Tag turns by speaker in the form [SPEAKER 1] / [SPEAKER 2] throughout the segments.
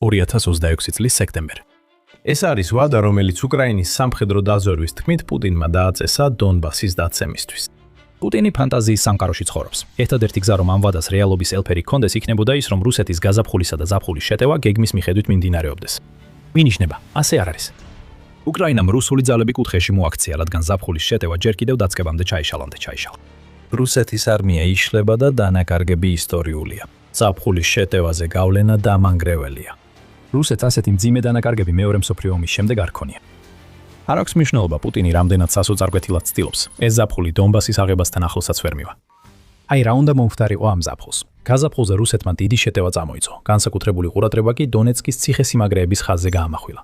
[SPEAKER 1] 2026 წლის სექტემბერი. ეს არის ვადა, რომელიც უკრაინის სამხედრო დაზვერვის თქმით პუტინმა დააწესა დონბასის დაცემისთვის.
[SPEAKER 2] პუტინი ფანტაზიის სამყაროში ცხოვრობს. ერთადერთი გზა, რომ ამ ვადას რეალობის ელფერი ჰქონდეს, იქნებოდა ის, რომ რუსეთის გაზაფხულისა და ზაფხულის შეტევა გეგმის მიხედვით მიმდინარეობდეს. მინიშნება, ასე არ არის. უკრაინამ რუსული ძალები კუთხეში მოაქცია, რადგან ზაფხულის შეტევა ჯერ კიდევ დაწყებამდე ჩაიშალა.
[SPEAKER 1] რუსეთის არმია იშლება და დანაკარგები ისტორიულია. ზაფხულის შეტევაზე გავლენა დამანგრეველია.
[SPEAKER 2] რუსეთს ასეთი მძიმე დანაკარგები მეორე მსოფლიო ომის შემდეგ არ ქონია. არ აქვს მნიშვნელობა პუტინი რამდენად სასოწარკვეთილად ცდილობს. ეს ზაფხული დონბასის აღებასთან ახლოსაც ვერ მივა. აი რა უნდა მომხდარიყო ამ ზაფხულს. გაზაფხულზე რუსეთმა დიდი შეტევა წამოიწო. განსაკუთრებული ყურადღება კი დონეცკის ციხესიმაგრეების ხაზზე გაამახვილა.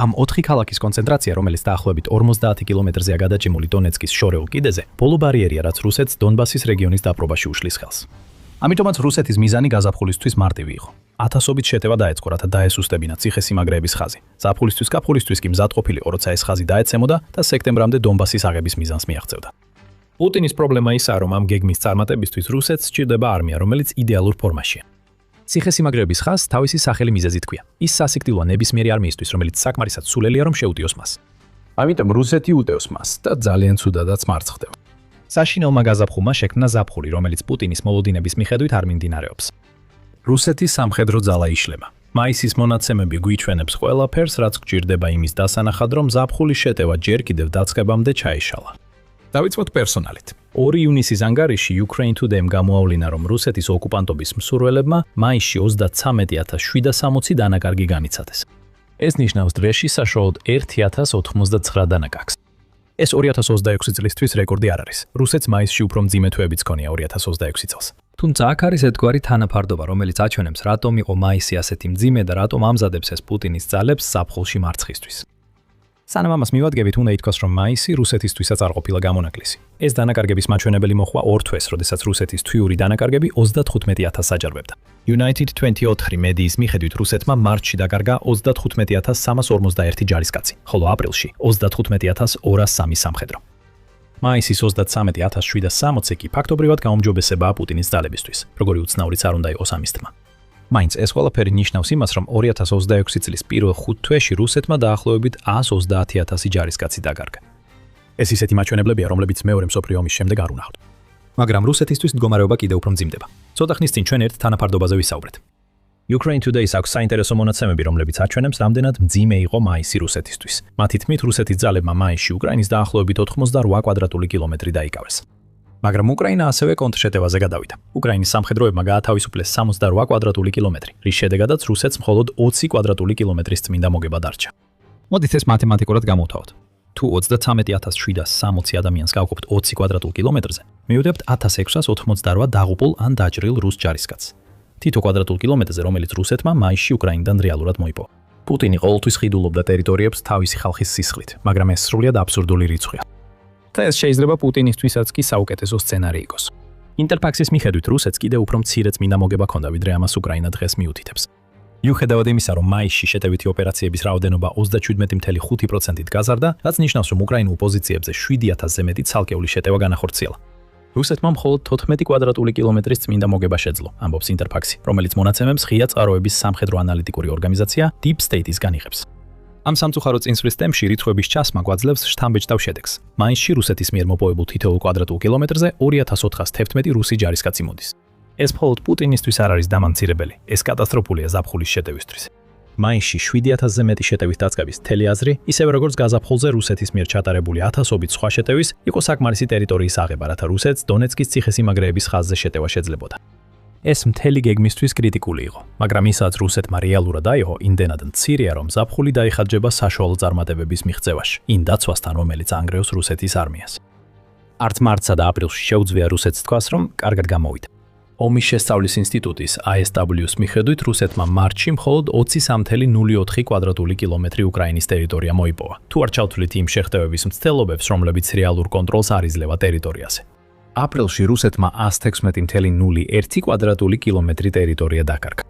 [SPEAKER 2] ამ 4 ქალაქის კონცენტრაცია, რომელიც დაახლოებით 50 კილომეტრზეა გადაჭიმული დონეცკის შორეულ კიდეზე, ბოლო ბარიერია, რაც რუსეთს დონბასის რეგიონის დაპყრობაში უშლის ხელს. ამიტომაც რუსეთის მიზანი გაზაფხულისთვის მარტივი იყო. ათასობით შეტევა დაეწყო, რათა დაესუსტებინა ციხესიმაგრეების ხაზი. ზაფხულისთვის გაფხულისთვის კი მზად ყოფილიყო, როცა ეს ხაზი დაეცემოდა და სექტემბრამდე დონბასის აღების მიზანს მიაღწევდა. პუტინის პრობლემა ისაა, რომ ამ გეგმის წარმატებისთვის რუსეთს სჭირდება არმია, რომელიც იდეალურ ფორმაშია. ციხესიმაგრეების ხაზს თავისი სახელი მიზეზით ჰქვია. ის სასიკვდილოა ნებისმიერი არმიისთვის, რომელიც საკმარისად სულელია, რომ შეუტიოს მას.
[SPEAKER 1] ამიტომ რუსეთი უტევს მას და ძალიან ცუდადაც მარცხდება.
[SPEAKER 2] საშინელმა გაზაფხულმა შექმნა ზაფხული, რომელიც პუტინის მოლოდინების მიხედვით არ მიმდინარეობს.
[SPEAKER 1] რუსეთის სამხედრო ძალა იშლება. მაისის მონაცემები გვიჩვენებს ყველაფერს, რაც გჭირდება იმის დასანახად, რომ ზაფხულის შეტევა ჯერ კიდევ დაწყებამდე ჩაიშალა.
[SPEAKER 2] დავიწყოთ პერსონალით. 2 ივნისის ანგარიში Ukraine Today-მ გამოავლინა, რომ რუსეთის ოკუპანტობის მსურველებმა მაისში 30760 დანაკარგი განიცადეს. ეს ნიშნავს დღეში საშუალოდ 1089 დანაკარგს. ეს 2026 წლისთვის რეკორდი არ არის. რუსეთს მაისში უფრო მძიმე თვეებიც ჰქონია 2026 წელს. თუმცა აქ არის ერთგვარი თანაფარდობა, რომელიც აჩვენებს, რატომ იყო მაისი ასეთი მძიმე და რატომ ამზადებს ეს პუტინის ძალებს ზაფხულში მარცხისთვის. სანამ ამას მივადგებით, უნდა ითქვას, რომ მაისი რუსეთისთვისაც არ ყოფილა გამონაკლისი. ეს დანაკარგების მაჩვენებელი მოხდა 2 თვეს, როდესაც რუსეთის თვიური დანაკარგები 35000 აჯარებდა. United 24 მედიის მიხედვით რუსეთმა მარტში დაკარგა 35341 ჯარისკაცი, ხოლო აპრილში 35203 სამხედრო. მაისის 33760 კი ფაქტობრივად გაუმჯობესებაა პუტინის ძალებისთვის, როგორი უცნაურიც არ უნდა იყოს ამის თმა. მაინც ეს ყველაფერი ნიშნავს იმას, რომ 2026 წლის პირველ 5 თვეში რუსეთმა დაახლოებით 130000 ჯარისკაცი დაკარგა. ეს ისეთი მაჩვენებლებია, რომლებიც მეორე მსოფლიო ომის შემდეგ არ უნახავთ. მაგრამ რუსეთისთვის მდგომარეობა კიდევ უფრო მძიმდება. ცოტა ხნის წინ ჩვენ ერთ თანაფარდობაზე ვისაუბრეთ. Ukraine Today-ს აქვს საინტერესო მონაცემები, რომლებიც აჩვენებს, რამდენად მძიმე იყო მაისი რუსეთისთვის. მათი თქმით, რუსეთის ძალებმა მაისში უკრაინის დაახლოებით 88 კვადრატული კილომეტრი დაიკავეს. მაგრამ უკრაინა ასევე კონტრშეტევაზე გადავიდა. უკრაინის სამხედროებმა გაათავისუფლეს 68 კვადრატული კილომეტრი, რის შედეგადაც რუსეთს მხოლოდ 20 კვადრატული კილომეტრის წმინდა მოგება დარჩა. მოდით ეს მათემატიკურად გამოვთავოთ. თუ 37760 ადამიანს გავყოფთ 20 კვადრატულ კილომეტრზე, მივიღებთ 1688 დაღუპულ ან დაჭრილ რუს ჯარისკაცს. თითო კვადრატულ კილომეტრზე, რომელიც რუსეთმა მაისში უკრაინიდან რეალურად მოიპოვა. პუტინი ყოველთვის ხიდულობდა ტერიტორიებს თავისი ხალხის სისხლით, მაგრამ ეს სრულიად აბსურდული რიცხვია. და ეს შეიძლება პუტინისთვისაც კი საუკეთესო სცენარი იყოს. ინტერფაქსის მიხედვით რუსეთს კიდევ უფრო მცირე წმინდა მოგება ჰქონდა, ვიდრე ამას უკრაინა დღეს მიუთითებს. მიუხედავად იმისა, რომ მაისში შეტევითი ოპერაციების რაოდენობა 37.5%-ით გაზარდა, რაც ნიშნავს, რომ უკრაინულ პოზიციებზე 7000-ზე მეტი ცალკეული შეტევა განახორციელა. რუსეთმა მხოლოდ 14 კვადრატული კილომეტრის წმინდა მოგება შეძლო, ამბობს ინტერფაქსი, რომელიც მონაცემებს ღია წყაროების სამხედრო ანალიტიკური ორგანიზაცია Deep State-ისგან იღებს. ამ სამწუხარო წინსვლის ტემპში რიცხვების ჩასმა გვაძლევს შთამბეჭდავ შედეგს. მაისში რუსეთის მიერ მოპოვებულ თითოეულ კვადრატულ კილომეტრზე 2411 რუსი ჯარისკაცი მოდის. ეს მხოლოდ პუტინისთვის არ არის დამამცირებელი, ეს კატასტროფულია ზაფხულის შეტევისთვის. მაისში 7000-ზე მეტი შეტევის დაწყების მთელი აზრი, ისევე როგორც გაზაფხულზე რუსეთის მიერ ჩატარებული 1000-ობით სხვა შეტევის, იყო საკმარისი ტერიტორიის აღება, რათა რუსეთს დონეცკის ციხესიმაგრეების ხაზზე შეტევა შეძლებოდა. ეს მთელი გეგმისთვის კრიტიკული იყო, მაგრამ ისაც რუსეთმა რეალურად აიღო, იმდენად მცირეა, რომ ზაფხული დაიხარჯება საშუალო წარმატებების მიღწევაში, იმ დაცვასთან, რომელიც ანგრევს რუსეთის არმიას. არც მარტსა და აპრილში შეუძლია რუსეთს თქვას, რომ კარგად გამოვიდა. ომის შესწავლის ინსტიტუტის ISW-ს მიხედვით რუსეთმა მარტში მხოლოდ 23.04 კვადრატული კილომეტრი უკრაინის ტერიტორია მოიპოვა. თუ არ ჩავთვლით იმ შეხტევების მცდელობებს, რომლებიც რეალურ კონტროლს არ იძლევა ტერიტორიაზე. აპრილში რუსეთმა 116.01 კვადრატული კილომეტრი ტერიტორია დაკარგა.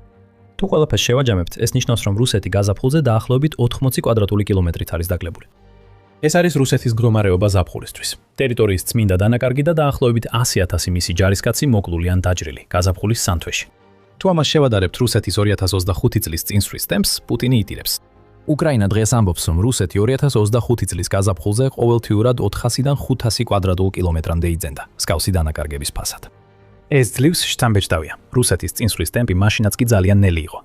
[SPEAKER 2] თუ ყველაფერს შევაჯამებთ, ეს ნიშნავს, რომ რუსეთი გაზაფხულზე დაახლოებით 80 კვადრატული კილომეტრით არის დაკლებული. ეს არის რუსეთის მდგომარეობა ზაფხულისთვის. ტერიტორიის წმინდა დანაკარგი და დაახლოებით 100,000 მისი ჯარისკაცი მოკლული ან დაჭრილი გაზაფხულის სამ თვეში. თუ ამას შევადარებთ რუსეთის 2025 წლის წინსვლის ტემპს, პუტინი იტირებს. უკრაინა დღეს ამბობს, რომ რუსეთი 2025 წლის გაზაფხულზე ყოველთვიურად 400-დან 500 კვადრატულ კილომეტრამდე იძენდა, მსგავსი დანაკარგების ფასად. ეს ძლივს შთამბეჭდავია. რუსეთის წინსვლის ტემპი მაშინაც კი ძალიან ნელი იყო.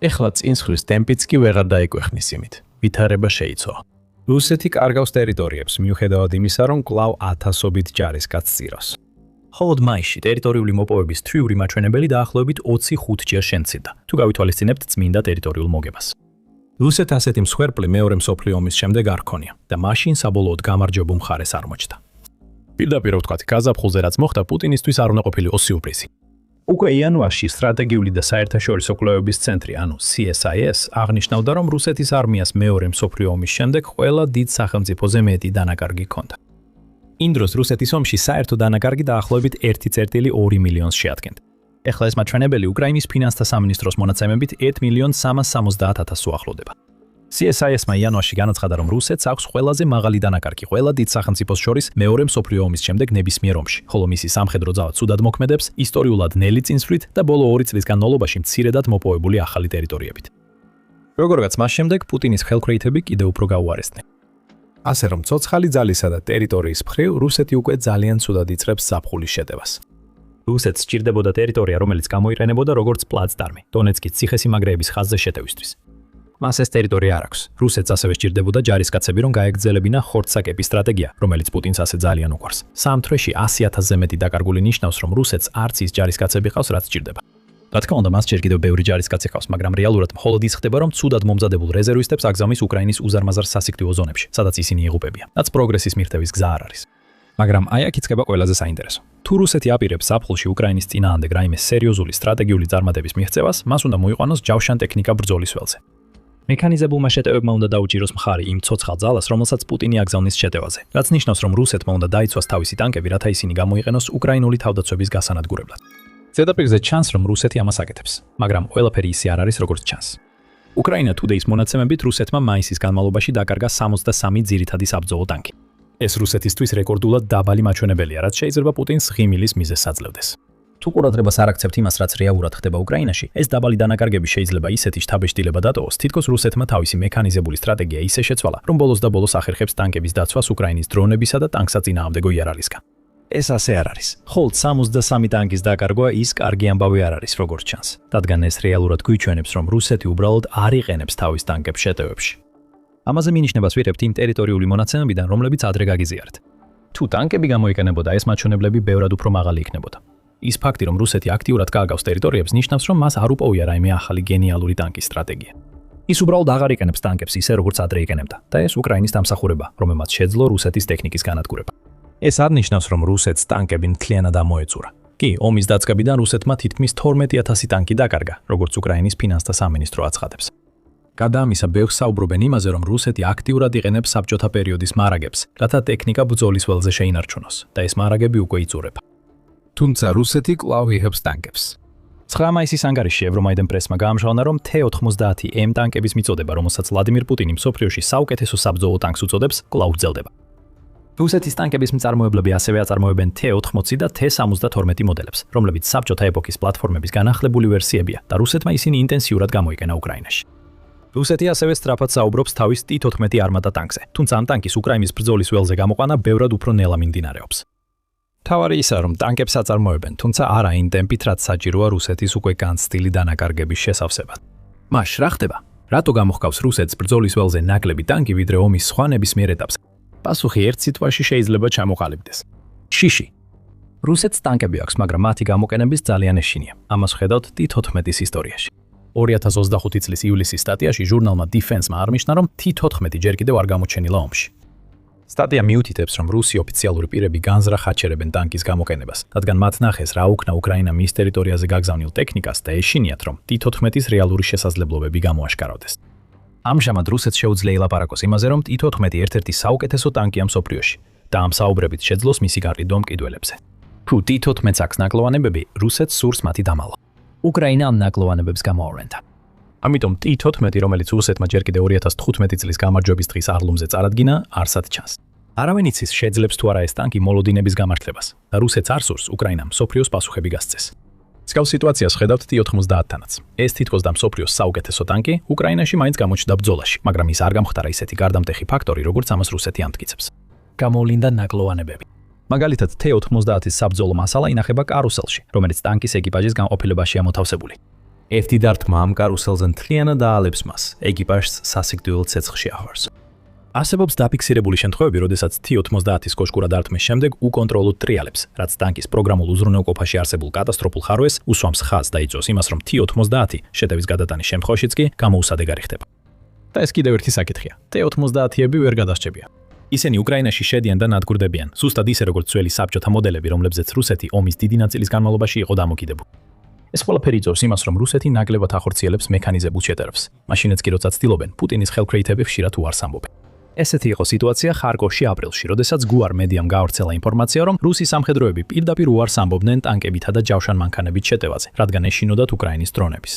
[SPEAKER 2] ეხლა წინსვლის ტემპიც კი ვეღარ დაეკვეხნის იმით. ვითარება შეიცვალა. რუსეთი კარგავს ტერიტორიებს, მიუხედავად იმისა, რომ კვლავ ათასობით ჯარისკაცს წირავს. მხოლოდ მაისში ტერიტორიული მოპოვების თვიური მაჩვენებელი დაახლოებით 25-ჯერ შემცირდა, თუ გავითვალისწინებთ წმინდა ტერიტორიულ მოგებას. რუსეთს ასეთი მსხვერპლი მეორე მსოფლიო ომის შემდეგ არ ჰქონია და მაშინ საბოლოოდ გამარჯვებულ მხარეს აღმოჩნდა. პირდაპირ ვთქვათ, გაზაფხულზე რაც მოხდა, პუტინისთვის არ უნდა ყოფილიყო სიურპრიზი. უკვე იანვარში სტრატეგიული და საერთაშორისო კვლევების ცენტრი, ანუ CSIS, აღნიშნავდა, რომ რუსეთის არმიას მეორე მსოფლიო ომის შემდეგ ყველა დიდ სახელმწიფოზე მეტი დანაკარგი ჰქონდა. იმ დროს რუსეთის ომში საერთო დანაკარგი დაახლოებით 1,2 მილიონს შეადგენდა. ეხლა ეს მაჩვენებელი უკრაინის ფინანსთა სამინისტროს მონაცემებით 1,370,000-ს უახლოვდება. CSIS-მა იანვარში განაცხადა, რომ რუსეთს აქვს ყველაზე მაღალი დანაკარგი ყველა დიდ სახელმწიფოს შორის მეორე მსოფლიო ომის შემდეგ ნებისმიერ ომში, ხოლო მისი სამხედრო ძალა ცუდად მოქმედებს, ისტორიულად ნელი წინსვლით და ბოლო 2 წლის განმავლობაში მცირედად მოპოვებული ახალი ტერიტორიებით. როგორღაც მას შემდეგ პუტინის ხელქვეითები კიდევ უფრო გაუარესდნენ. ასე რომ ცოცხალი ძალისა და ტერიტორიის მხრივ რუსეთი უკვე ძალიან ცუდად იწყებს ზაფხულის შეტევას. რუსეთს სჭირდებოდა ტერიტორია, რომელიც გამოიყენებოდა როგორც პლაცდარმი დონეცკის ციხესიმაგრეების ხაზზე შეტევისთვის. მას ეს ტერიტორია არ აქვს. რუსეთს ასევე სჭირდებოდა ჯარისკაცები, რომ გაეგრძელებინა ხორცსაკეპის სტრატეგია, რომელიც პუტინს ასე ძალიან უყვარს. სამ თვეში 100,000-ზე მეტი დაკარგული ნიშნავს, რომ რუსეთს არც ის ჯარისკაცები ყავს, რაც სჭირდება. რა თქმა უნდა, მას ჯერ კიდევ ბევრი ჯარისკაცი ყავს, მაგრამ რეალურად მხოლოდ ის ხდება, რომ ცუდად მომზადებულ რეზერვისტებს აგზავნის უკრაინის უზარმაზარ სასიკვდილო ზონებში, სადაც ისინი იღუპებიან. რაც პროგრესის მიღწევის გზა არ არის. მაგრამ აი აქ იწყება ყველაზე საინტერესო. თუ რუსეთი აპირებს ზაფხულში უკრაინის წინააღმდეგ რაიმე სერიოზული სტრატეგიული წარმატების მიღწევას, მას უნდა მოიყვანოს ჯავშან ტექნიკა ბრძოლის ველზე. მექანიზებულმა შეტევებმა უნდა დაუჭიროს მხარი იმ ცოცხალ ძალას, რომელსაც პუტინი აგზავნის შეტევაზე, რაც ნიშნავს, რომ რუსეთმა უნდა დაიცვას თავისი ტანკები, რათა ისინი გამოიყენოს უკრაინული თავდაცვების გასანადგურებლად. ზედაპირზე ჩანს, რომ რუსეთი ამას აკეთებს, მაგრამ ყველაფერი ისე არ არის, როგორც ჩანს. უკრაინა Today-ის მონაცემებით რუსეთმა მაისის განმავლობაში დაკარგა 63 ძირითადი საბრძოლო ტანკი. ეს რუსეთისთვის რეკორდულად დაბალი მაჩვენებელია, რაც შეიძლება პუტინს ღიმილის მიზეზს აძლევდეს. თუ ყურადღებას არ აქცევთ იმას, რაც რეალურად ხდება უკრაინაში, ეს დაბალი დანაკარგები შეიძლება ისეთი შთაბეჭდილება დატოვოს, თითქოს რუსეთმა თავისი მექანიზებული სტრატეგია ისე შეცვალა, რომ ბოლოს და ბოლოს ახერხებს ტანკების დაცვას უკრაინის დრონებისა და ტანკსაწინააღმდეგო იარაღისგან. ეს ასე არ არის. ხოლმე 63 ტანკის დაკარგვა ის კარგი ამბავი არ არის, როგორც ჩანს. რადგან ეს რეალურად გვიჩვენებს, რომ რუსეთი უბრალოდ არ იყენებს თავის ტანკებს შეტევებში. ამაზე მინიშნებას ვიღებთ იმ ტერიტორიული მონაცემებიდან, რომლებიც ადრე გაგიზიარეთ. თუ ტანკები გამოიყენებოდა, ეს მაჩვენებლები ბევრად უფრო მაღალი იქნებოდა. ის ფაქტი, რომ რუსეთი აქტიურად გააგავს ტერიტორიებს, ნიშნავს, რომ მას არ უპოვია რაიმე ახალი გენიალური ტანკის სტრატეგია. ის უბრალოდ აღარ იყენებს ტანკებს ისე, როგორც ადრე იყენებდა და ეს უკრაინის დამსახურება, რომელმაც შეძლო რუსეთის ტექნიკის განადგურება. ეს არ ნიშნავს, რომ რუსეთს ტანკები მთლიანად ამოეწურა. კი, ომის დაწყებიდან რუსეთმა თითქმის 12,000 ტანკი დაკარგა, როგორც უკრაინის ფინანსთა სამინისტრო აცხადებს. გარდა ამისა, ბევრს საუბრობენ იმაზე, რომ რუსეთი აქტიურად იყენებს საბჭოთა პერიოდის მარაგებს, რათა ტექნიკა ბრძოლის ველზე შეინარჩუნოს და ეს მარაგები უკვე იწურება. თუმცა რუსეთი კვლავ იღებს ტანკებს. 9 მაისის ანგარიში ევრომაიდან პრესმა გაამჟღავნა, რომ T-90M ტანკების მიწოდება, რომელსაც ვლადიმირ პუტინი მსოფლიოში საუკეთესო საბრძოლო ტანკს უწოდებს, კვლავ გრძელდება. რუსეთის ტანკების მწარმოებლები ასევე აწარმოებენ T-80 და T-72 მოდელებს, რომლებიც საბჭოთა ეპოქის პლატფორმების განახლებული ვერსიებია და რუსეთმა ისინი ინტენსიურად გამოიყენა უკრაინაში. რუსეთი ასევე სწრაფად საუბრობს თავის T-14 არმადა ტანკზე, თუმცა ამ ტანკის უკრაინის ბრძოლის ველზე გამოყვანა ბევრად უფრო ნელა მიმდინარეობს. თავარი ისაა, რომ ტანკებს აწარმოებენ, თუმცა არა იმ ტემპით, რაც საჭიროა რუსეთის უკვე განცდილი დანაკარგების შესავსებად. მაშ რა ხდება? რატო გამოჰყავს რუსეთს ბრძოლის ველზე ნაკლები ტანკი, ვიდრე ომის სხვა ნებისმიერ ეტაპზე? პასუხი ერთ სიტყვაში შეიძლება ჩამოყალიბდეს. შიში. რუსეთს ტანკები აქვს, მაგრამ მათი გამოყენების ძალიან ეშინია. ამას ვხედავთ T-14-ის ისტორიაში. 2025 წლის ივლისის სტატიაში ჟურნალმა Defense-მა აღნიშნა, რომ T-14 ჯერ კიდევ არ გამოჩენილა ომში. სტატია მიუთითებს, რომ რუსი ოფიციალური პირები განზრახ აჩერებენ ტანკის გამოყენებას, რადგან მათ ნახეს რა უქნა უკრაინა მის ტერიტორიაზე გაგზავნილ ტექნიკას და ეშინიათ, რომ T-14-ის რეალური შესაძლებლობები გამოაშკარავდეს. ამჟამად რუსეთს შეუძლია ილაპარაკოს იმაზე, რომ T-14 ერთ-ერთი საუკეთესო ტანკია მსოფლიოში და ამ საუბრებით შეძლოს მისი გაყიდვა მყიდველებზე. თუ T-14-ს აქვს ნაკლოვანებები, რუსეთს სურს მათი დამალა. უკრაინა ამ ნაკლოვანებებს გამოავრენდა. ამიტომ T-14, რომელიც რუსეთმა ჯერ კიდევ 2015 წლის გამარჯვების დღის არლუმზე წარადგინა, არსად ჩანს. არავინ იცის შეძლებს თუ არა ეს ტანკი მოლოდინების გამართლებას და რუსეთს არ სურს უკრაინამ მსოფლიოს პასუხები გასცეს.
[SPEAKER 1] მსგავს სიტუაციას ხედავთ T-90-თანაც. ეს თითქოს და მსოფლიოს საუკეთესო ტანკი უკრაინაში მაინც გამოჩნდა ბრძოლაში, მაგრამ ის არ გამხდარა ისეთი გარდამტეხი ფაქტორი, როგორც ამას რუსეთი ამტკიცებს. გამოვლინდა ნაკლოვანებები. მაგალითად, T-90-ის საბრძოლო მასალა ინახება კარუსელში, რომელიც ტანკის ეკიპაჟის განყოფილებაშია მოთავსებული. ერთი დარტყმა ამ კარუსელზე მთლიანად აალებს მას, ეკიპაჟს სასიკვდილო ცეცხლში ახვევს. არსებობს დაფიქსირებული შემთხვევები, როდესაც T-90-ის კოშკურა დარტყმის შემდეგ უკონტროლოდ ტრიალებს, რაც ტანკის პროგრამულ უზრუნველყოფაში არსებულ კატასტროფულ ხარვეს უსვამს ხაზს და იწვევს იმას, რომ T-90 შეტევის გადატანის შემთხვევაშიც კი გამოუსადეგარი ხდება. და ეს კიდევ ერთი საკითხია. T-90-ები ვერ გადასჭებია. ისინი უკრაინაში შედიან და ნადგურდებიან, ზუსტად ისე როგორც ძველი საბჭოთა მოდელები, რომლებზეც რუსეთი ომის დიდი ნაწილის განმავლობაში იყო დამოკიდებული. ეს ყველაფერი იწვევს იმას, რომ რუსეთი ნაკლებად ახორციელებს მექანიზებულ შეტევებს. მაშინაც კი როცა ცდილობენ, პუტინის ხელქვეითები ხშირად უარს ამბობენ. ესეთი იყო სიტუაცია ხარკოვში აპრილში, როდესაც გუარ მედიამ გაავრცელა ინფორმაცია, რომ რუსი სამხედროები პირდაპირ უარს ამბობდნენ ტანკებითა და ჯავშან მანქანებით შეტევაზე, რადგან ეშინოდათ უკრაინის დრონების.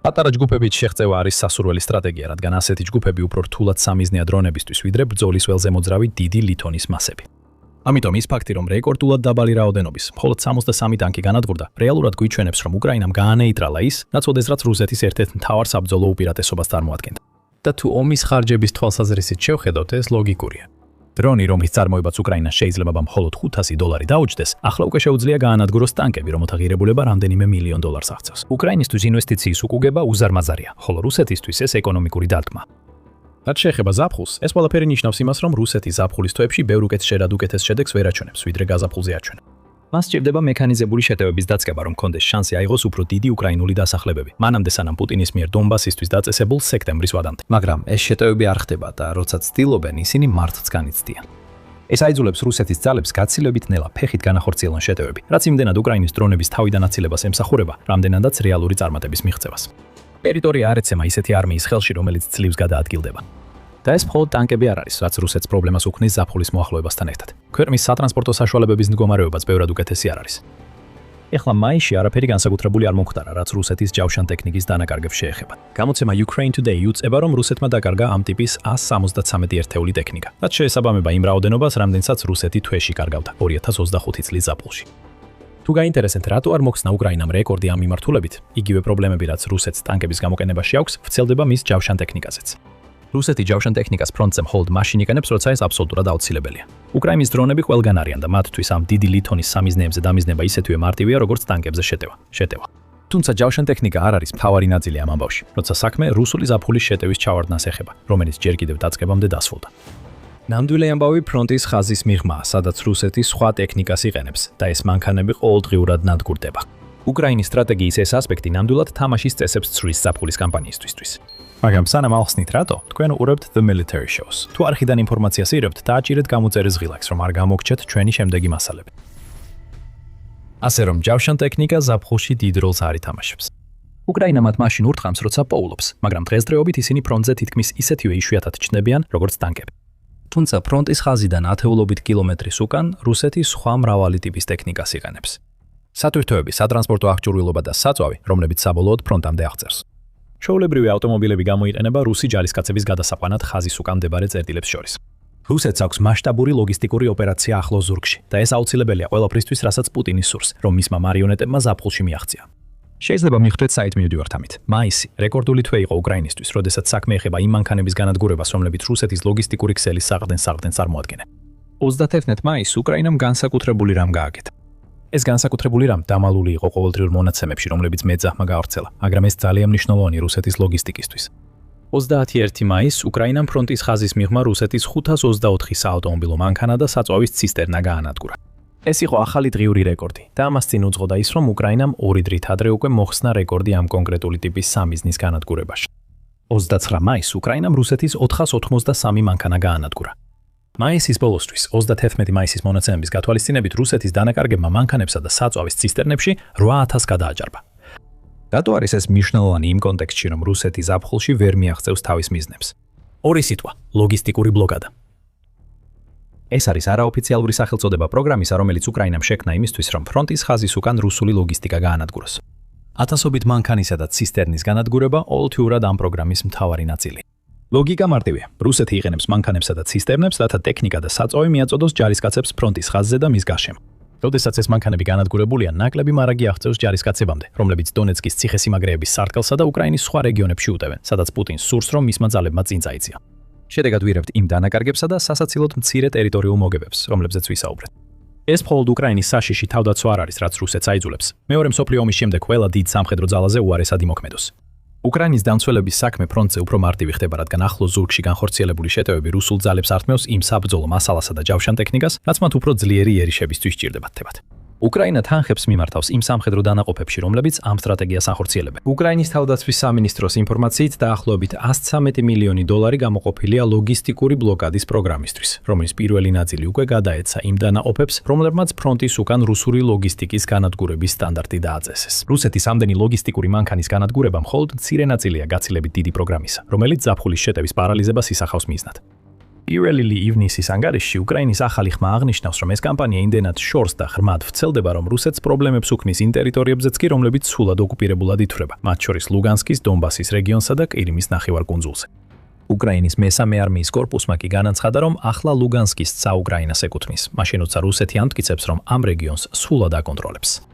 [SPEAKER 1] პატარა ჯგუფებით შეღწევა არის სასურველი სტრატეგია, რადგან ასეთი ჯგუფები უფრო რთულად სამიზნეა დრონებისთვის, ვიდრე ბრძოლის ველზე მოძრავი დიდი ლითონის მასები. ამიტომ ის ფაქტი, რომ რეკორდულად დაბალი რაოდენობის, მხოლოდ 63 ტანკი განადგურდა, რეალურად გვიჩვენებს, რომ უკრაინამ გაანეიტრალა ის, რაც ოდესღაც რუსეთის ერთ-ერთ მთავარ საბრძოლო უპირატესობას წარმოადგენდა. და თუ ომის ხარჯების თვალსაზრისით შევხედოთ, ეს ლოგიკურია. დრონი, რომლის წარმოებაც უკრაინას შეიძლება მხოლოდ $500 დაუჯდეს, ახლა უკვე შეუძლია გაანადგუროს ტანკები, რომელთა ღირებულება რამდენიმე მილიონ დოლარს აღწევს. უკრაინისთვის ინვესტიციის უკუგება უზარმაზარია, ხოლო რუსეთისთვის ეს ეკონომიკური დარტყმა. რაც შეეხება ზაფხულს, ეს ყველაფერი ნიშნავს იმას, რომ რუსეთი ზაფხულის თვეებში ბევრ უკეთ შედეგს ვერ აჩვენებს, ვიდრე გაზაფხულზე აჩვენა. მას სჭირდება მექანიზებული შეტევების დაწყება, რომ კონდეს შანსი აიღოს უფრო დიდი უკრაინული დასახლებები, მანამდე სანამ პუტინის მიერ დონბასისთვის დაწესებულ სექტემბრის ვადამდე. მაგრამ ეს შეტევები არ ხდება და როცა ცდილობენ, ისინი მართლაც განიცდიან. ეს აიძულებს რუსეთის ძალებს გაცილებით ნელა ფეხით განახორციელონ შეტევები, რაც იმდენად უკრაინის დრონების თავიდან აცილებას ემსახურება, რამდენადაც რეალური წარმატების მიღწევას. ტერიტორია არ ეცემა ისეთი არმიის ხელში, რომელიც ძლივს გადაადგილდება. და ეს მხოლოდ ტანკები არ არის, რაც რუსეთს პრობლემას უქმნის ზაფხულის მოახლოებასთან ერთად. ქვეყნის სატრანსპორტო საშუალებების მდგომარეობაც ბევრად უკეთესი არ არის. ეხლა მაისში არაფერი განსაკუთრებული არ მომხდარა, რაც რუსეთის ჯავშან ტექნიკის დანაკარგებს შეეხება. გამოცემა Ukraine Today უწება, რომ რუსეთმა დაკარგა ამ ტიპის 173 ერთეული ტექნიკა, რაც შეესაბამება იმ რაოდენობას, რამდენსაც რუსეთი თვეში კარგავდა 2025 წლის ზაფხულში. თუ გაინტერესებთ, რატო არ მოხსნა უკრაინამ რეკორდი ამ მიმართულებით, იგივე პრობლემები, რაც რუსეთს ტანკების გამოყენებაში აქვს, ვრცელდება მის ჯავშან ტექნიკაზეც. რუსეთი ჯავშან ტექნიკას ფრონტზე მხოლოდ მაშინ იყენებს, როცა ეს აბსოლუტურად აუცილებელია. უკრაინის დრონები ყველგან არიან და მათთვის ამ დიდი ლითონის სამიზნეებზე დამიზნება ისეთვე მარტივია, როგორც ტანკებზე შეტევა. თუმცა ჯავშან ტექნიკა არ არის მთავარი ნაწილი ამ ამბავში, როცა საქმე რუსული ზაფხულის შეტევის ჩავარდნას ეხება, რომელიც ჯერ კიდევ დაწყებამდე დასრულდა. ნამდვილი ამბავი ფრონტის ხაზის მიღმაა, სადაც რუსეთი სხვა ტექნიკას იყენებს და ეს მანქანები ყოველდღიურად ნადგურდება. უკრაინის სტრატეგიის ეს ასპექტი ნამდვილად თამაშის წესებს ცვლის ზაფხულის კამპანიისთვის. მაგრამ სანამ ახსნით რატო, თქვენ უყურებთ The Military Shows. თუ არხიდან ინფორმაციას იღებთ, დააჭირეთ გამოწერის ღილაკს, რომ არ გამოგჩეთ ჩვენი შემდეგი მასალები. ასე რომ ჯავშან ტექნიკა ზაფხულში დიდ როლს არ ითამაშებს. უკრაინა მათ მაშინ ურტყამს, როცა პოულობს, მაგრამ დღესდღეობით ისინი ფრონტზე თითქმის ისეთივე იშვიათად ჩნდებიან, როგორც ტანკები. თუმცა ფრონტის ხაზიდან ათეულობით კილომეტრის უკან რუსეთი სხვა მრავალი ტიპის ტექნიკას იყენებს. სატვირთოები, სატრანსპორტო აღჭურვილობა და საწვავი, რომლებიც საბოლოოდ ფრონტამდე აღწევს. ჩვეულებრივი ავტომობილები გამოიყენება რუსი ჯარისკაცების გადასაყვანად ხაზის უკან მდებარე წერტილებს შორის. რუსეთს აქვს მასშტაბური ლოგისტიკური ოპერაცია ახლო ზურგში და ეს აუცილებელია ყველაფრისთვის, რასაც პუტინი სურს, რომ მისმა მარიონეტებმა ზაფხულში მიაღწია. შეიძლება მიხვდეთ საით მივდივართ ამით. მაისი რეკორდული თვე იყო უკრაინისთვის, როდესაც საქმე ეხება იმ მანქანების განადგურებას, რომლებიც რუსეთის ლოგისტიკური ქსელის საყრდენს წარმოადგენენ. 31 მაისს უკრაინამ განსაკუთრებული რამ გააკეთა. ეს განსაკუთრებული რამ დამალული იყო ყოველდღიურ მონაცემებში, რომლებიც მეძახმა გაავრცელა, მაგრამ ეს ძალიან მნიშვნელოვანი რუსეთის ლოგისტიკისთვის. 31 მაისს უკრაინამ ფრონტის ხაზის მიღმა რუსეთის 524 საავტომობილო მანქანა და საწვავის ცისტერნა გაანადგურა. ეს იყო ახალი დღიური რეკორდი და ამას წინ უძღოდა ის, რომ უკრაინამ 2 დღით ადრე უკვე მოხსნა რეკორდი ამ კონკრეტული ტიპის სამიზნის განადგურებაში. 29 მაისს უკრაინამ რუსეთის 483 მანქანა გაანადგურა. მაისის ბოლოსთვის 31 მაისის მონაცემების გათვალისწინებით რუსეთის დანაკარგებმა მანქანებსა და საწვავის ცისტერნებში 8000 გადააჯარბა. რატო არის ეს მნიშვნელოვანი იმ კონტექსტში, რომ რუსეთი ზაფხულში ვერ მიაღწევს თავის მიზნებს? ორი სიტყვა: ლოგისტიკური ბლოკადა. ეს არის არაოფიციალური სახელწოდება პროგრამისა, რომელიც უკრაინამ შექმნა იმისთვის, რომ ფრონტის ხაზის უკან რუსული ლოგისტიკა გაანადგუროს. ათასობით მანქანისა და ცისტერნის განადგურება ყოველთვიურად ამ პროგრამის მთავარი ნაწილია. ლოგიკა მარტივია. რუსეთი იყენებს მანქანებსა და ცისტერნებს, რათა ტექნიკა და საწვავი მიაწოდოს ჯარისკაცებს ფრონტის ხაზზე და მის გარშემო. როდესაც ეს მანქანები განადგურებულია, ნაკლები მარაგი აღწევს ჯარისკაცებამდე, რომლებიც დონეცკის ციხესიმაგრეების სარტყელსა და უკრაინის სხვა რეგიონებში უტევენ, სადაც პუტინს სურს, რომ მისმა ძალებმა წინ წაიწია. შედეგად ვირებთ იმ დანაკარგებსა და სასაცილოდ მცირე ტერიტორიულ მოგებებს, რომლებზეც ვისაუბრეთ. ეს მხოლოდ უკრაინის საშიში თავდაცვა არ არის, რაც რუსეთს აიძულებს. მეორე მსოფლიო ომის შემდეგ ყველა დიდ სამხედრო ძალაზე უარესად იმოქმედოს. უკრაინის დამცველების საქმე ფრონტზე უფრო მარტივი ხდება, რადგან ახლო ზურგში განხორციელებული შეტევები რუსულ ძალებს ართმევს იმ საბრძოლო მასალასა და ჯავშან ტექნიკას, რაც მათ უფრო ძლიერი იერიშებისთვის სჭირდებათ. უკრაინა თანხებს მიმართავს იმ სამხედრო დანაყოფებში, რომლებიც ამ სტრატეგიას ახორციელებენ. უკრაინის თავდაცვის სამინისტროს ინფორმაციით დაახლოებით 113 მილიონი დოლარი გამოყოფილია ლოგისტიკური ბლოკადის პროგრამისთვის, რომლის პირველი ნაწილი უკვე გადაეცა იმ დანაყოფებს, რომლებმაც ფრონტის უკან რუსული ლოგისტიკის განადგურების სტანდარტი დააწესეს. რუსეთის ამდენი ლოგისტიკური მანქანის განადგურება მხოლოდ მცირე ნაწილია გაცილებით დიდი პროგრამისა, რომელიც ზაფხულის შეტევის პარალიზებას ისახავს მიზნად. პირველი ივნისის ანგარიშში უკრაინის ახალი ხმა აღნიშნავს, რომ ეს კამპანია იმდენად შორს და ღრმად ვრცელდება, რომ რუსეთს პრობლემებს უქმნის იმ ტერიტორიებზეც კი, რომლებიც სულად ოკუპირებულად ითვლება, მათ შორის ლუგანსკის, დონბასის რეგიონსა და ყირიმის ნახევარკუნძულზე. უკრაინის მესამე არმიის კორპუსმა კი განაცხადა, რომ ახლა ლუგანსკის საუკრაინას ეკუთვნის, მაშინ როცა რუსეთი ამტკიცებს, რომ ამ რეგიონს სულად აკონტროლებს.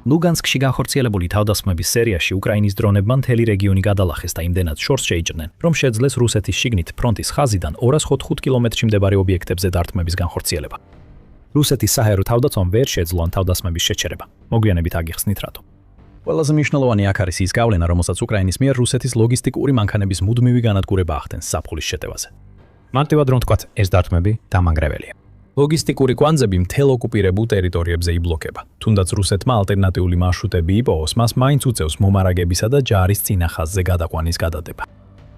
[SPEAKER 1] ლუგანსკში განხორციელებული თავდასხმების სერიაში უკრაინის დრონებმა მთელი რეგიონი გადალახეს და იმდენად შორს შეიჭრნენ, რომ შეძლეს რუსეთის შიგნით ფრონტის ხაზიდან 205 კილომეტრში მდებარე ობიექტებზე დარტყმების განხორციელება. რუსეთის საჰაერო თავდაცვამ ვერ შეძლო ამ თავდასხმების შეჩერება. მოგვიანებით აგიხსნით რატო. ყველაზე მნიშვნელოვანი აქ არის ის გავლენა, რომელსაც უკრაინის მიერ რუსეთის ლოგისტიკური მანქანების მუდმივი განადგურება ახდენს ზაფხულის შეტევაზე. მარტივად რომ ვთქვათ, ეს დარტყმები დამანგრეველია. ლოგისტიკური კვანძები მთელ ოკუპირებულ ტერიტორიებზე იბლოკება. თუნდაც რუსეთმა ალტერნატიული მარშრუტები იპოვოს, მას მაინც უწევს მომარაგებისა და ჯარის წინა ხაზზე გადაყვანის გადადება.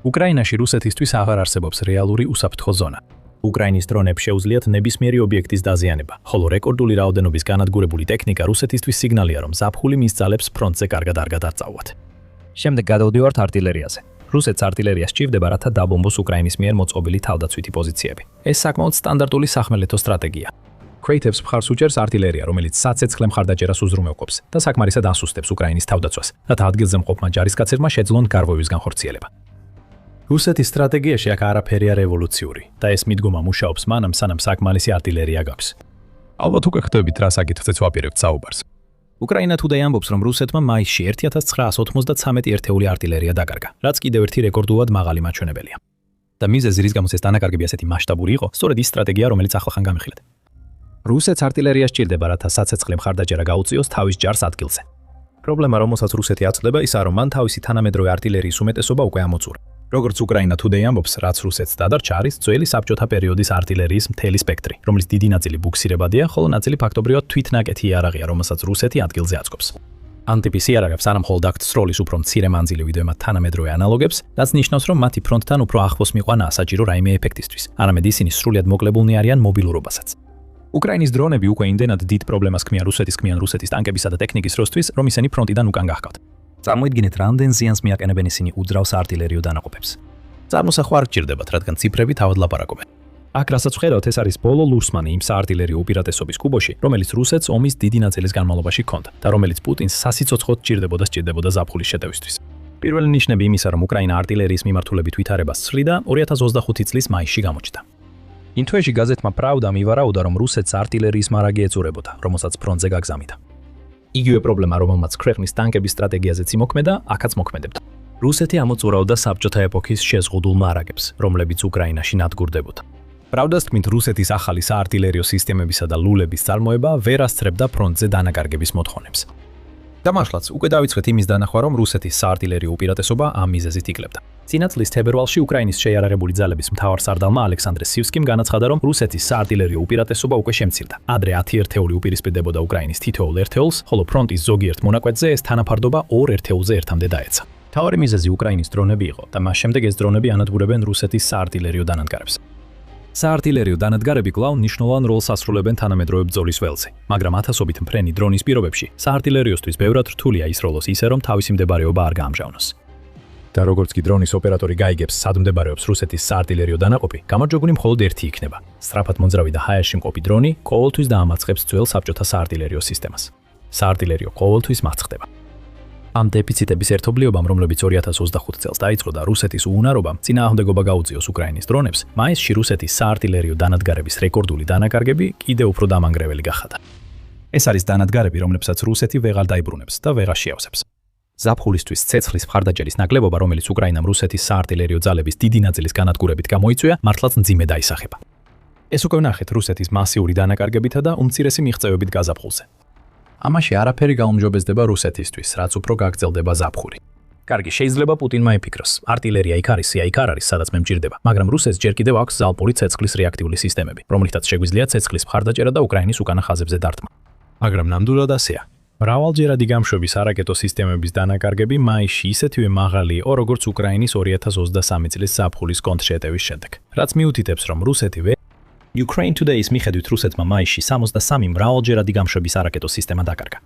[SPEAKER 1] უკრაინაში რუსეთისთვის აღარ არსებობს რეალური უსაფრთხო ზონა. უკრაინის დრონებს შეუძლიათ ნებისმიერი ობიექტის დაზიანება, ხოლო რეკორდული რაოდენობის განადგურებული ტექნიკა რუსეთისთვის სიგნალია, რომ ზაფხული მის ძალებს ფრონტზე კარგად არ გადარწავათ. შემდეგ გადავდივართ არტილერიაზე. რუსეთს არტილერია სჭირდება, რათა დაბომბოს უკრაინის მიერ მოწყობილი თავდაცვითი პოზიციები. ეს საკმაოდ სტანდარტული სახმელეთო სტრატეგია. კრეითებს მხარს უჭერს არტილერია, რომელიც საცეცხლე მხარდაჭერას უზრუნველყოფს და საკმარისად ასუსტებს უკრაინის თავდაცვას, რათა ადგილზე მყოფმა ჯარისკაცებმა შეძლონ გარღვევის განხორციელება. რუსეთის სტრატეგიაში აქ არაფერია რევოლუციური და ეს მიდგომა მუშაობს მანამ, სანამ საკმარისი არტილერია გაქვს. ალბათ უკვე ხვდებით, რა საკითხზეც ვაპირებთ საუბარს. უკრაინა today ამბობს, რომ რუსეთმა მაისში 1993 ერთეული არტილერია დაკარგა, რაც კიდევ ერთი რეკორდულად მაღალი მაჩვენებელია. და მიზეზი, რის გამოც ეს დანაკარგები ასეთი მასშტაბური იყო, სწორედ ის სტრატეგია, რომელიც ახლახან გამიხილეთ. რუსეთს არტილერია სჭირდება, რათა საცეცხლე მხარდაჭერა გაუწიოს თავის ჯარს ადგილზე. პრობლემა, რომელსაც რუსეთი აწვდება, ისაა, რომ მან თავისი თანამედროვე არტილერიის უმეტესობა უკვე ამოწურა. როგორც უკრაინა today ამბობს, რაც რუსეთს დადარჩა არის ძველი საბჭოთა პერიოდის არტილერიის მთელი სპექტრი, რომლის დიდი ნაწილი ბუქსირებადია, ხოლო ნაწილი ფაქტობრივად თვითნაკეთი იარაღია, რომელსაც რუსეთი ადგილზე აწყობს. ამ ტიპის იარაღებს არა მხოლოდ აქვთ სროლის უფრო მცირე მანძილი ვიდრე მათ თანამედროვე ანალოგებს, რაც ნიშნავს, რომ მათი ფრონტთან უფრო ახლოს მიყვანა საჭირო რაიმე ეფექტისთვის, არამედ ისინი სრულიად მოკლებულნი არიან მობილურობასაც. უკრაინის დრონები უკვე იმდენად დიდ პრობლემას ქმნიან რუსეთის ტანკებისა და ტექნიკის როსთვის, რომ ისინი ფრონტიდან უკან გაჰყავთ. წარმოიდგინეთ, რამდენ ზიანს მიაყენებენ ისინი უძრავს არტილერიო დანაყოფებს. წარმოსახვა არ გჭირდებათ, რადგან ციფრები თავად ლაპარაკობენ. აქ რასაც ვხედავთ, ეს არის ბოლო ლურსმანი იმ საარტილერიო უპირატესობის კუბოში, რომელიც რუსეთს ომის დიდი ნაწილის განმავლობაში ჰქონდა და რომელიც პუტინს სასიცოცხლოდ სჭირდებოდა ზაფხულის შეტევისთვის. პირველი ნიშნები იმისა, რომ უკრაინა არტილერიის მიმართულებით ვითარებას ცვლიდა, 2025 წლის მაისში გამოჩნდა. იმ თვეში გაზეთმა Pravda მივარაუდა, რომ რუსეთს არტილერიის მარაგი ეწურებოდა, რომელსაც ფრონტზე გაგზავნიდა. იგივე პრობლემა, რომელმაც ქვეყნის ტანკების სტრატეგიაზეც იმოქმედა, აქაც მოქმედებდა. რუსეთი ამოწურავდა საბჭოთა ეპოქის შეზღუდულ მარაგებს, რომლებიც უკრაინაში ნადგურდებოდა. Pravda-ს თქმით, რუსეთის ახალი საარტილერიო სისტემებისა და ლულების წარმოება ვერ ასწრებდა ფრონტზე დანაკარგების მოთხოვნებს. დამაშლაც უკვე დავიწყეთ იმის დანახვა, რომ რუსეთის საარტილერიო უპირატესობა ამ მიზეზით იკლებდა. წინა წლის თებერვალში უკრაინის შეიარაღებული ძალების მთავარსარდალმა ალექსანდრე სივსკიმ განაცხადა, რომ რუსეთის საარტილერიო უპირატესობა უკვე შემცირდა. ადრე 10 ერთეული უპირისპირდებოდა უკრაინის თითოეულ ერთეულს, ხოლო ფრონტის ზოგიერთ მონაკვეთზე ეს თანაფარდობა 2 ერთეულზე ერთამდე დაეცა. მთავარი მიზეზი უკრაინის დრონები იყო და მას შემდეგ ეს დრონები ანადგურებენ რუსეთის საარტილერიო დანადგარებს. საარტილერიო დანადგარები კვლავ მნიშვნელოვან როლს ასრულებენ თანამედროვე ბრძოლის ველზე, მაგრამ ათასობით მფრენი დრონის პირობებში საარტილერიოსთვის ბევრად რთულია ისროლოს ისე, რომ თავისი მდებარეობა არ გაამჟავნოს. და როგორც კი დრონის ოპერატორი გაიგებს, სად მდებარეობს რუსეთის საარტილერიო დანაყოფი, გამარჯვებული მხოლოდ ერთი იქნება. სწრაფად მომძრავი და ჰაერში მყოფი დრონი ყოველთვის დაამარცხებს ძველ საბჭოთა საარტილერიო სისტემას. საარტილერიო ყოველთვის მარცხდება. ამ დეფიციტების ერთობლიობამ, რომლებიც 2025 წელს დაიწყო და რუსეთის უუნარობამ წინააღმდეგობა გაუწიოს უკრაინის დრონებს, მაისში რუსეთის საარტილერიო დანადგარების რეკორდული დანაკარგები კიდევ უფრო დამანგრეველი გახადა. ეს არის დანადგარები, რომლებსაც რუსეთი ვეღარ დაიბრუნებს და ვეღარ შეავსებს. ზაფხულისთვის ცეცხლის მხარდაჭერის ნაკლებობა, რომელიც უკრაინამ რუსეთის საარტილერიო ძალების დიდი ნაწილის განადგურებით გამოიწვია, მართლაც მძიმე დაისახება. ეს უკვე ვნახეთ რუსეთის მასიური დანაკარგებითა და უმცირესი მიღწევებით გაზაფხულზე. ამაში არაფერი გაუმჯობესდება რუსეთისთვის, რაც უფრო გაგრძელდება ზაფხული. კარგი, შეიძლება პუტინმა იფიქროს, არტილერია იქ არის, იქ არ არის, სადაც მე მჭირდება, მაგრამ რუსეთს ჯერ კიდევ აქვს ზალპური ცეცხლის რეაქტიული სისტემები, რომლითაც შეგვიძლია ცეცხლის მხარდაჭერა და უკრაინის უკანა ხაზებზე დარტყმა. მაგრამ ნამდვილად ასეა. მრავალჯერადი გამშვების არაკეტო სისტემების დანაკარგები მაისში ისეთივე მაღალი იყო, როგორც უკრაინის 2023 წლის ზაფხულის კონტრშეტევის შემდეგ, რაც მიუთითებს, რომ რუსეთი Ukraine Today-ის მიხედვით რუსეთმა მაისში 63 მრავალჯერადი გამშვების არაკეტო სისტემა დაკარგა.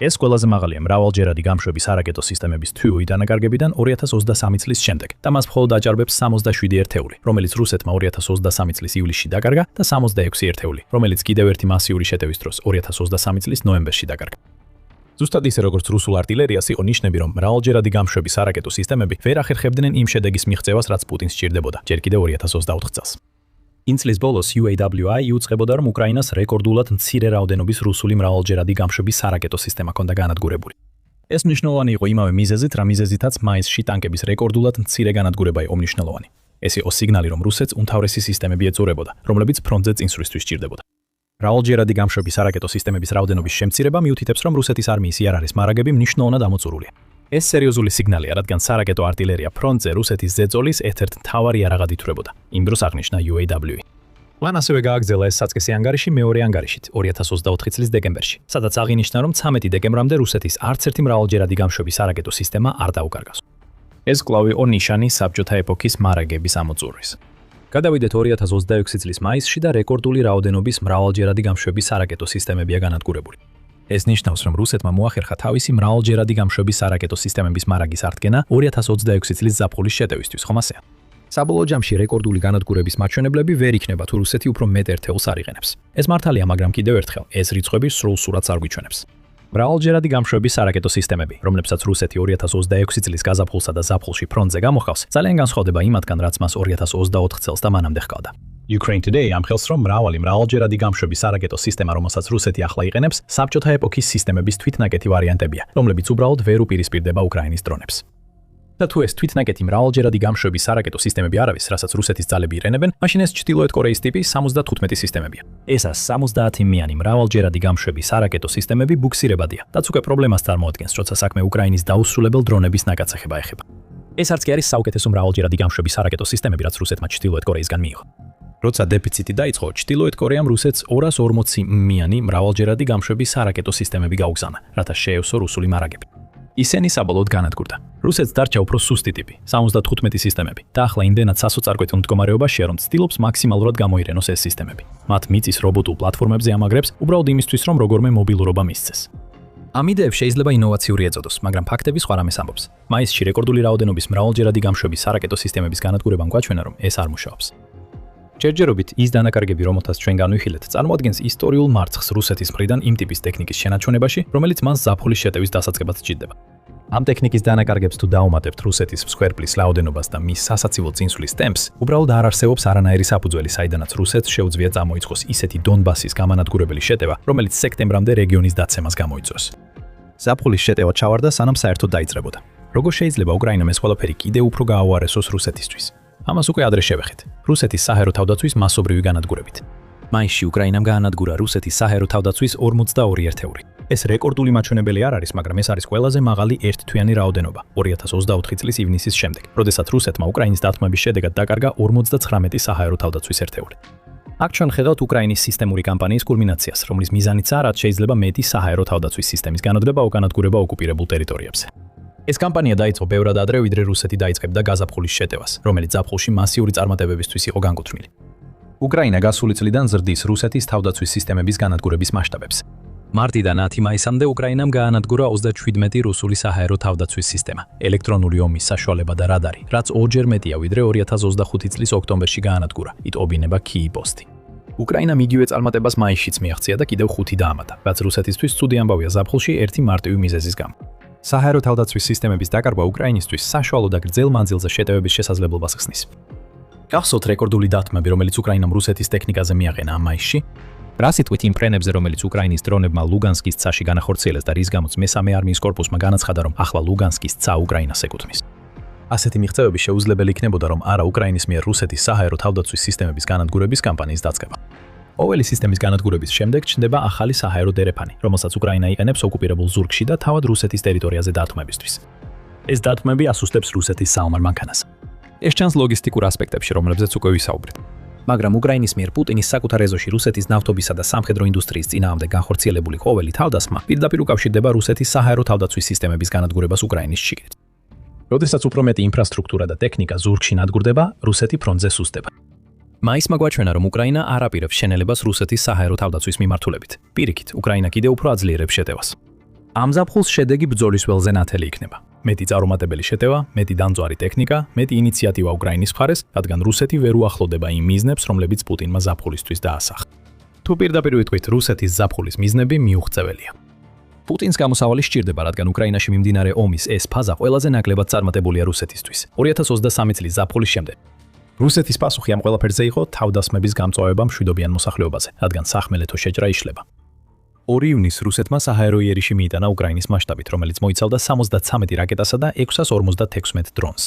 [SPEAKER 1] ეს ყველაზე მაღალია მრავალჯერადი გამშვების არაკეტო სისტემების თვიუი დანაკარგებიდან 2023 წლის შემდეგ და მას მხოლოდ აჭარბებს 67 ერთეული, რომელიც რუსეთმა 2023 წლის ივლისში დაკარგა და 66 ერთეული, რომელიც კიდევ ერთი მასიური შეტევის დროს 2023 წლის ნოემბერში დაკარგა. ზუსტად ისე როგორც რუსულ არტილერიას იყო ნიშნები, რომ მრავალჯერადი გამშვების არაკეტო სისტემები ვერ ახერხებდნენ იმ შედეგის მიღწევას, რაც პუტინს სჭირდებოდა, ჯერ კიდევ 2024 წელს. იმ წლის ბოლოს UAWI იუწყებოდა, რომ უკრაინას რეკორდულად მცირე რაოდენობის რუსული მრავალჯერადი გამშვების არაკეტო სისტემა ჰქონდა განადგურებული. ეს მნიშვნელოვანი იყო იმავე მიზეზით, რა მიზეზითაც მაისში ტანკების რეკორდულად მცირე განადგურება იყო მნიშვნელოვანი. ეს იყო სიგნალი, რომ რუსეთს უმთავრესი სისტემები ეწურებოდა, რომლებიც ფრონტზე წინსვლისთვის სჭირდებოდა. მრავალჯერადი გამშვების არაკეტო სისტემების რაოდენობის შემცირება მიუთითებს, რომ რუსეთის არმიის იარაღის მარაგები მნიშვნელოვნად ამოწურულია. ეს სერიოზული სიგნალია, რადგან სარაკეტო არტილერია ფრონტზე რუსეთის ზეწოლის ერთ-ერთ მთავარი იარაღად ითვლებოდა. იმ დროს აღნიშნა UAWI. მან ასევე გააგრძელა ეს საწყისი ანგარიში მეორე ანგარიშით 2024 წლის დეკემბერში, სადაც აღინიშნა, რომ 13 დეკემბრამდე რუსეთის არც ერთი მრავალჯერადი გამშვების არაკეტო სისტემა არ დაუკარგავს. ეს კვლავ იყო ნიშანი საბჭოთა ეპოქის მარაგების ამოწურვის. გადავიდეთ 2026 წლის მაისში და რეკორდული რაოდენობის მრავალჯერადი გამშვების არაკეტო სისტემებია განადგურებული. ეს ნიშნავს, რომ რუსეთმა მოახერხა თავისი მრავალჯერადი გამშვების არაკეტო სისტემების მარაგის ართგენა 2026 წლის ზაფხულის შეტევისთვის, ხომ ასეა? საბოლოო ჯამში რეკორდული განადგურების მაჩვენებლები ვერ იქნება, თუ რუსეთი უფრო მეტ ერთეულს არ იყენებს. ეს მართალია, მაგრამ კიდევ ერთხელ, ეს რიცხვები სრულ სურათს არ გვიჩვენებს. მრავალჯერადი გამშვების არაკეტო სისტემები, რომლებსაც რუსეთი 2026 წლის გაზაფხულსა და ზაფხულში ფრონტზე გამოხავს, ძალიან განსხვავდება იმათგან, რაც მას 2024 წელს და მანამდე ჰყავდა. Ukraine Today ამხელს, რომ მრავალჯერადი გამშვების არაკეტო სისტემა, რომელსაც რუსეთი ახლა იყენებს, საბჭოთა ეპოქის სისტემების თვითნაკეთი ვარიანტებია, რომლებიც უბრალოდ ვერ უპირისპირდება უკრაინის დრონებს. და თუ ეს თვითნაკეთი მრავალჯერადი გამშვების არაკეტო სისტემები არ არის, რასაც რუსეთის ძალები იყენებენ, მაშინ ეს ჩრდილოეთ კორეის ტიპის 75 სისტემებია. ესა 70-მიანი მრავალჯერადი გამშვების არაკეტო სისტემები ბუქსირებადია, რაც უკვე პრობლემას წარმოადგენს, როცა საქმე უკრაინის დაუსრულებელ დრონების ნაკაცახება ეხება. ეს არც კი არის საუკეთესო მრავალჯერადი გამშვების არაკეტო სისტემები, რაც რუსეთმა ჩრდილოეთ კორეისგან მიიღო. როცა დეფიციტი დაიწყო, ჩრდილოეთ კორეამ რუსეთს 240-მიანი მრავალჯერადი გამშვების არაკეტო სისტემები გაუგზავნა, რათა შეევსო რუსული მარაგები. ისინი საბოლოოდ განადგურდა. რუსეთს დარჩა უფრო სუსტი ტიპი, 75 სისტემები და ახლა იმდენად სასოწარკვეთილ მდგომარეობაშია, რომ ცდილობს მაქსიმალურად გამოიყენოს ეს სისტემები. მათ მიწის რობოტულ პლატფორმებზე ამაგრებს, უბრალოდ იმისთვის, რომ როგორმე მობილურობა მისცეს. ამ იდეებს შეიძლება ინოვაციური ეწოდოს, მაგრამ ფაქტები სხვა რამეს ამბობს. მაისში რეკორდული რაოდენობის მრავალჯერადი გამშვების არაკეტო სისტემების განადგურებამ გვაჩვენა, რომ ეს არ მუშაობს. ჯერჯერობით ის დანაკარგები, რომელთაც ჩვენ განვიხილეთ, წარმოადგენს ისტორიულ მარცხს რუსეთის მხრიდან იმ ტიპის ტექნიკის შენარჩუნებაში, რომელიც მას ზაფხულის შეტევის დასაწყებად სჭირდება. ამ ტექნიკის დანაკარგებს თუ დაუმატებთ რუსეთის მსხვერპლის რაოდენობას და მის სასაცილო წინსვლის ტემპს, უბრალოდ არ არსებობს არანაირი საფუძველი, საიდანაც რუსეთს შეუძლია წამოიწყოს ისეთი დონბასის გამანადგურებელი შეტევა, რომელიც სექტემბრამდე რეგიონის დაცემას გამოიწვევს. ზაფხულის შეტევა ჩავარდა, სანამ საერთოდ დაიწყებოდა. როგორ შეიძლება უკრაინამ ეს ყველაფერი კიდევ უფრო გააუარესოს რუსეთისთვის? ამას უკვე ადრე შევეხეთ. რუსეთის საჰაერო თავდაცვის მასობრივი განადგურებით. მაისში უკრაინამ გაანადგურა რუსეთის საჰაერო თავდაცვის 42 ერთეული. ეს რეკორდული მაჩვენებელი არ არის, მაგრამ ეს არის ყველაზე მაღალი ერთთვიანი რაოდენობა 2024 წლის ივნისის შემდეგ, როდესაც რუსეთმა უკრაინის დათმობის შედეგად დაკარგა 59 საჰაერო თავდაცვის ერთეული. აქ ჩვენ ხედავთ უკრაინის სისტემური კამპანიის კულმინაციას, რომლის მიზანიცაა, რაც შეიძლება მეტი საჰაერო თავდაცვის სისტემის განადგურება უკანადგურება ოკუპირებულ ტერიტორიებზე. ეს კამპანია დაიწყო ბევრად ადრე, ვიდრე რუსეთი დაიწყებდა გაზაფხულის შეტევას, რომელიც ზაფხულში მასიური წარმატებებისთვის იყო განკუთვნილი. უკრაინა გასული წლიდან ზრდის რუსეთის თავდაცვის სისტემების განადგურების მასშტაბებს. მარტიდან 10 მაისამდე უკრაინამ გაანადგურა 37 რუსული საჰაერო თავდაცვის სისტემა, ელექტრონული ომის საშუალება და რადარი, რაც ორჯერ მეტია, ვიდრე 2025 წლის ოქტომბერში გაანადგურა, იტყობინება Kyiv-Post-ი. უკრაინამ იგივე წარმატებას მაისშიც მიაღწია და კიდევ 5 დაამატა, რაც რუსეთისთვის ცუდი ამბავია ზაფხულში ერთი მარტივი მიზეზის გამო. საჰაერო თავდაცვის სისტემების დაკარგვა უკრაინისთვის საშუალო და გრძელ მანძილზე შეტევების შესაძლებლობას ხსნის. გახსოვთ რეკორდული დათმები, რომელიც უკრაინამ რუსეთის ტექნიკაზე მიაყენა ამ მაისში?
[SPEAKER 2] რა სიტყვით იმ ფრენებზე, რომელიც უკრაინის დრონებმა ლუგანსკის ცაში განახორციელეს და რის გამოც მესამე არმიის კორპუსმა განაცხადა, რომ ახლა ლუგანსკის ცა უკრაინას ეკუთვნის.
[SPEAKER 1] ასეთი მიღწევები შეუძლებელი იქნებოდა, რომ არა უკრაინის მიერ რუსეთის საჰაერო თავდაცვის სისტემების განადგურების კამპანიის დაწყება. ყოველი სისტემის განადგურების შემდეგ ჩნდება ახალი საჰაერო დერეფანი, რომელსაც უკრაინა იყენებს ოკუპირებულ ზურგში და თავად რუსეთის ტერიტორიაზე დათმობისთვის. ეს დათმობები ასუსტებს რუსეთის საომარ მანქანას.
[SPEAKER 2] ეს ჩანს ლოგისტიკურ ასპექტებში, რომლებზეც უკვე ვისაუბრეთ.
[SPEAKER 1] მაგრამ უკრაინის მიერ პუტინის საკუთარ ეზოში რუსეთის ნავთობისა და სამხედრო ინდუსტრიის წინააღმდეგ განხორციელებული ყოველი თავდასხმა პირდაპირ უკავშირდება რუსეთის საჰაერო თავდაცვის სისტემების განადგურებას უკრაინის შიგნით. როდესაც უფრო მეტი ინფრასტრუქტურა და ტექნიკა ზურგში ნადგურდება, რუსეთი ფრონტზე სუსტდება.
[SPEAKER 2] მაისმა გვაჩვენა, რომ უკრაინა არ აპირებს შენელებას რუსეთის საჰაერო თავდაცვის მიმართულებით. პირიქით, უკრაინა კიდევ უფრო აძლიერებს შეტევას.
[SPEAKER 1] ამ ზაფხულს შედეგი ბრძოლის ველზე ნათელი იქნება. მეტი წარუმატებელი შეტევა, მეტი დამწვარი ტექნიკა, მეტი ინიციატივა უკრაინის მხარეს, რადგან რუსეთი ვერ უახლოვდება იმ მიზნებს, რომლებიც პუტინმა ზაფხულისთვის დაასახა. თუ პირდაპირ ვიტყვით, რუსეთის ზაფხულის მიზნები მიუღწეველია.
[SPEAKER 2] პუტინს გამოსავალი სჭირდება, რადგან უკრაინაში მიმდინარე ომის ეს ფაზა ყველაზე ნაკლებად წარმატებულია რუსეთისთვის. 2023 წლის ზაფხულის შემდეგ.
[SPEAKER 1] რუსეთის პასუხი ამ ყველაფერზე იყო თავდასხმების გამწვავება მშვიდობიან მოსახლეობაზე, რადგან სახმელეთო შეჭრა იშლება.
[SPEAKER 2] 2 ივნისს რუსეთმა საჰაერო იერიში მიიტანა უკრაინის მასშტაბით, რომელიც მოიცავდა 73 რაკეტასა და 656 დრონს.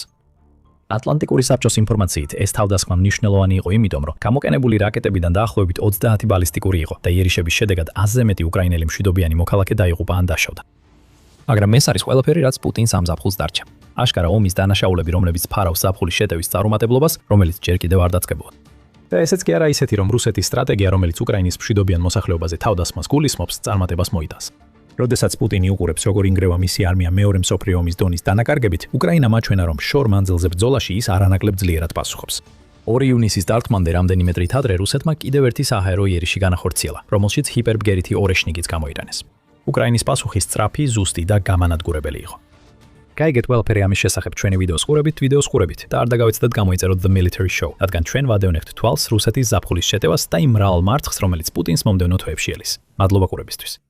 [SPEAKER 1] ატლანტიკური საბჭოს ინფორმაციით, ეს თავდასხმა მნიშვნელოვანი იყო იმიტომ, რომ გამოყენებული რაკეტებიდან დაახლოებით 30 ბალისტიკური იყო და იერიშების შედეგად 100-ზე მეტი უკრაინელი მშვიდობიანი მოქალაქე დაიღუპა ან დაშავდა.
[SPEAKER 2] მაგრამ ეს არის ყველაფერი, რაც პუტინს ამ ზაფხულს დარჩა.
[SPEAKER 1] აშკარა ომის დანაშაულები, რომლებიც ფარავს ზაფხულის შეტევის წარუმატებლობას, რომელიც ჯერ კიდევ არ დაწყებულა. და ესეც კი არა ისეთი, რომ რუსეთის სტრატეგია, რომელიც უკრაინის მშვიდობიან მოსახლეობაზე თავდასხმას გულისხმობს, წარმატებას მოიტანს. როდესაც პუტინი უყურებს, როგორ ინგრევა მისი არმია მეორე მსოფლიო ომის დონის დანაკარგებით, უკრაინა მაჩვენა, რომ შორ მანძილზე ბრძოლაში ის არანაკლებ ძლიერად პასუხობს. 2 ივნისის დარტყმამდე რამდენიმე დღით ადრე რუსეთმა კიდევ ერთი საჰაერო იერიში განახორციელა, რომელშიც ჰიპერბგერითი ორეშნიგიც გამოიტანეს. უკრაინის პასუხი სწრაფი, ზუსტი და გამანადგურებელი იყო. გაიგეთ ყველაფერი ამის შესახებ ჩვენი ვიდეოს ყურებით და არ დაგავიწყდეთ გამოიწეროთ The Military Show, რადგან ჩვენ ვადევნებთ თვალს რუსეთის ზაფხულის შეტევას და იმ მრავალ მარცხს, რომელიც პუტინს მომდევნო თვეებში ელის. მადლობა ყურებისთვის.